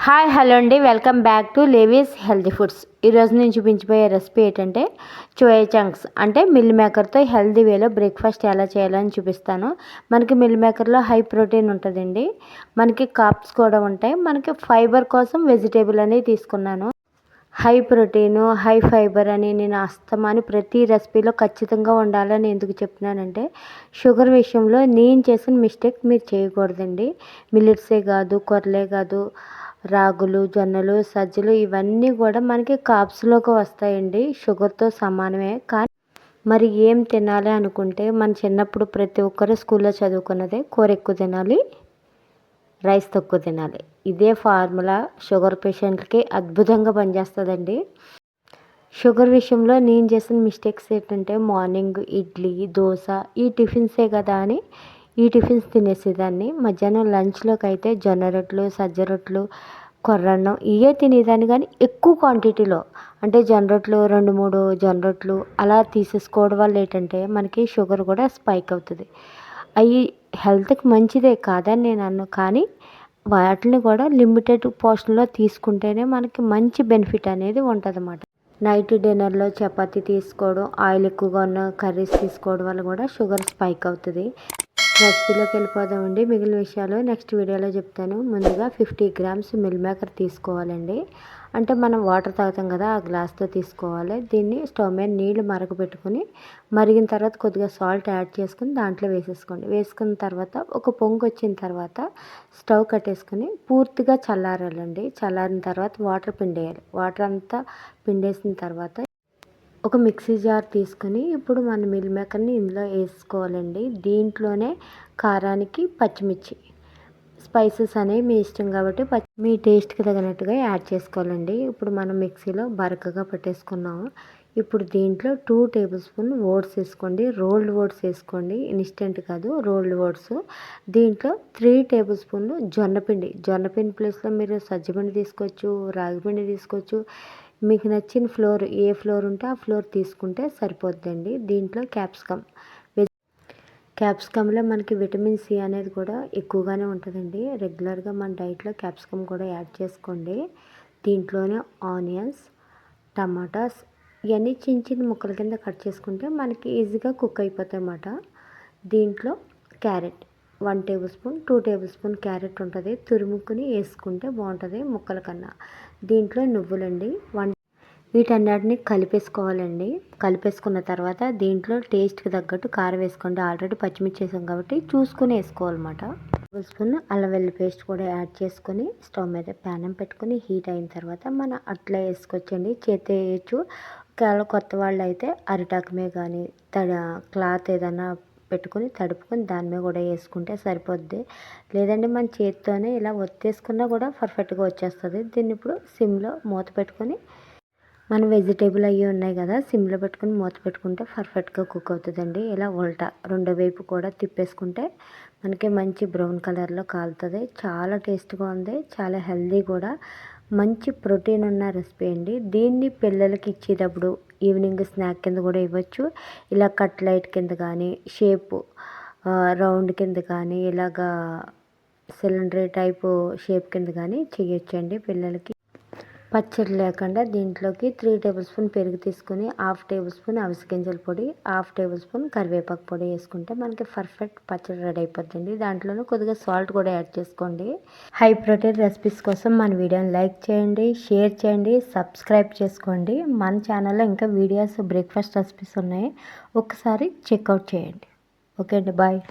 Hi hello అండి, welcome back to Levi's healthy foods. ఈరోజు నేను చూపించబోయే రెసిపీ ఏంటంటే సోయా చంక్స్ అంటే మిల్ మేకర్తో హెల్తీ వేలో బ్రేక్ఫాస్ట్ ఎలా చేయాలని చూపిస్తాను. మనకి మిల్ మేకర్లో హై ప్రోటీన్ ఉంటుందండి, మనకి కార్బ్స్ కూడా ఉంటాయి. మనకి ఫైబర్ కోసం వెజిటేబుల్ అనేది తీసుకున్నాను. హై ప్రోటీను హై ఫైబర్ అని నేను అస్తమాని ప్రతి రెసిపీలో ఖచ్చితంగా ఉండాలని ఎందుకు చెప్తున్నానంటే, షుగర్ విషయంలో నేను చేసిన మిస్టేక్ మీరు చేయకూడదండి. మిల్లెట్సే కాదు, కొర్రలే కాదు, రాగులు, జొన్నలు, సజ్జలు ఇవన్నీ కూడా మనకి కార్బ్స్లోకి వస్తాయండి. షుగర్తో సమానమే. కానీ మరి ఏం తినాలి అనుకుంటే, మన చిన్నప్పుడు ప్రతి ఒక్కరు స్కూల్లో చదువుకున్నదే కూర ఎక్కువ తినాలి, రైస్ తక్కువ తినాలి. ఇదే ఫార్ములా షుగర్ పేషెంట్లకి అద్భుతంగా పనిచేస్తుందండి. షుగర్ విషయంలో నేను చేసిన మిస్టేక్స్ ఏంటంటే, మార్నింగ్ ఇడ్లీ, దోశ ఈ టిఫిన్సే కదా అని ఈ టిఫిన్స్ తినేసేదాన్ని. మధ్యాహ్నం లంచ్లోకి అయితే జొన్న రొట్టెలు, సజ్జ రొట్టెలు, కొర్రన్నం ఇవే తినేదాన్ని. కానీ ఎక్కువ క్వాంటిటీలో అంటే జొన్న రొట్టెలు 2-3 జొన్న రొట్టెలు అలా తీసేసుకోవడం వల్ల ఏంటంటే మనకి షుగర్ కూడా స్పైక్ అవుతుంది. అవి హెల్త్కి మంచిదే కాదని నేను అన్ను, కానీ వాటిని కూడా లిమిటెడ్ పోర్షన్లో తీసుకుంటేనే మనకి మంచి బెనిఫిట్ అనేది ఉంటుంది. నైట్ డిన్నర్లో చపాతీ తీసుకోవడం, ఆయిల్ ఎక్కువగా ఉన్న కర్రీస్ తీసుకోవడం వల్ల కూడా షుగర్ స్పైక్ అవుతుంది. రెసిపీలోకి వెళ్ళిపోదామండి. మిగిలిన విషయాలు నెక్స్ట్ వీడియోలో చెప్తాను. ముందుగా 50 గ్రామ్స్ మిల్ మేకర్ తీసుకోవాలండి. అంటే మనం వాటర్ తాగుతాం కదా, ఆ గ్లాస్తో తీసుకోవాలి. దీన్ని స్టవ్ మీద నీళ్లు మరగపెట్టుకుని, మరిగిన తర్వాత కొద్దిగా సాల్ట్ యాడ్ చేసుకుని దాంట్లో వేసేసుకోండి. వేసుకున్న తర్వాత ఒక పొంగు వచ్చిన తర్వాత స్టవ్ కట్టేసుకుని పూర్తిగా చల్లారాలండి. చల్లారిన తర్వాత వాటర్ పిండేయాలి. వాటర్ అంతా పిండేసిన తర్వాత ఒక మిక్సీ జార్ తీసుకుని ఇప్పుడు మన మిల్ మేకర్ని ఇందులో వేసుకోవాలండి. దీంట్లోనే కారానికి పచ్చిమిర్చి, స్పైసెస్ అనేవి మీ ఇష్టం కాబట్టి మీ టేస్ట్కి తగినట్టుగా యాడ్ చేసుకోవాలండి. ఇప్పుడు మనం మిక్సీలో బరకగా పెట్టేసుకున్నాము. ఇప్పుడు దీంట్లో 2 టేబుల్ స్పూన్ ఓట్స్ వేసుకోండి. రోల్డ్ ఓట్స్ వేసుకోండి, ఇన్స్టెంట్ కాదు, రోల్డ్ ఓట్స్. దీంట్లో 3 టేబుల్ స్పూన్లు జొన్నపిండి ప్లేస్లో మీరు సజ్జపిండి తీసుకోవచ్చు, రాగిపిండి తీసుకోవచ్చు. మీకు నచ్చిన ఫ్లోర్ ఏ ఫ్లోర్ ఉంటే ఆ ఫ్లోర్ తీసుకుంటే సరిపోద్దండి. దీంట్లో క్యాప్సికంలో మనకి విటమిన్ సి అనేది కూడా ఎక్కువగానే ఉంటుందండి. రెగ్యులర్గా మన డైట్లో క్యాప్సికమ్ కూడా యాడ్ చేసుకోండి. దీంట్లోనే ఆనియన్స్, టమాటాస్ ఇవన్నీ చిన్న చిన్న ముక్కల కింద కట్ చేసుకుంటే మనకి ఈజీగా కుక్ అయిపోతాయి అన్నమాట. దీంట్లో carrot 1 table spoon, 2 table spoon carrot ఉంటుంది. తురుముకుని వేసుకుంటే బాగుంటుంది ముక్కల కన్నా. దీంట్లో నువ్వులండి వీటన్నిటిని కలిపేసుకోవాలండి. కలిపేసుకున్న తర్వాత దీంట్లో టేస్ట్కి తగ్గట్టు కారం వేసుకోండి. ఆల్రెడీ పచ్చిమిర్చి వేసాం కాబట్టి చూసుకుని వేసుకోవాలన్నమాట. 1 స్పూన్ అల్లం వెల్లుల్లి పేస్ట్ కూడా యాడ్ చేసుకొని స్టవ్ మీద ప్యానం పెట్టుకుని హీట్ అయిన తర్వాత మనం అట్లా వేసుకోవచ్చండి. చేతి వేయచ్చు. ఒకవేళ కొత్త వాళ్ళు అయితే అరిటాకు మీద కానీ క్లాత్ ఏదైనా పెట్టుకొని తడుపుకొని దాని మీద కూడా వేసుకుంటే సరిపోద్ది. లేదంటే మన చేతితోనే ఇలా ఒత్తేసుకున్నా కూడా పర్ఫెక్ట్గా వచ్చేస్తుంది. దీన్ని ఇప్పుడు సిమ్లో మూత పెట్టుకొని మన వెజిటేబుల్ అవి ఉన్నాయి కదా, సిమ్లో పెట్టుకుని మూత పెట్టుకుంటే పర్ఫెక్ట్గా కుక్ అవుతుందండి. ఇలా ఉల్టా రెండో వైపు కూడా తిప్పేసుకుంటే మనకి మంచి బ్రౌన్ కలర్లో కాలుతుంది. చాలా టేస్ట్గా ఉంది, చాలా హెల్దీ కూడా, మంచి ప్రోటీన్ ఉన్న రెసిపీ అండి. దీన్ని పిల్లలకి ఇచ్చేటప్పుడు ఈవినింగ్ స్నాక్ కింద కూడా ఇవ్వచ్చు. ఇలా కట్లైట్ కింద కానీ, షేపు రౌండ్ కింద కానీ, ఇలాగా సిలిండర్ టైపు షేప్ కింద కానీ చేయొచ్చండి పిల్లలకి. పచ్చడి లేకుండా దీంట్లోకి 3 టేబుల్ స్పూన్ పెరుగు తీసుకుని, 1/2 టేబుల్ స్పూన్ అవిసె గింజల పొడి, 1/2 టేబుల్ స్పూన్ కరివేపాకు పొడి వేసుకుంటే మనకి పర్ఫెక్ట్ పచ్చడి రెడీ అయిపోతుంది. దాంట్లోనే కొద్దిగా సాల్ట్ కూడా యాడ్ చేసుకోండి. హై ప్రోటీన్ రెసిపీస్ కోసం మన వీడియోని లైక్ చేయండి, షేర్ చేయండి, సబ్స్క్రైబ్ చేసుకోండి. మన ఛానల్లో ఇంకా వీడియోస్ బ్రేక్ఫాస్ట్ రెసిపీస్ ఉన్నాయి, ఒకసారి చెక్అవుట్ చేయండి. ఓకే అండి, బాయ్.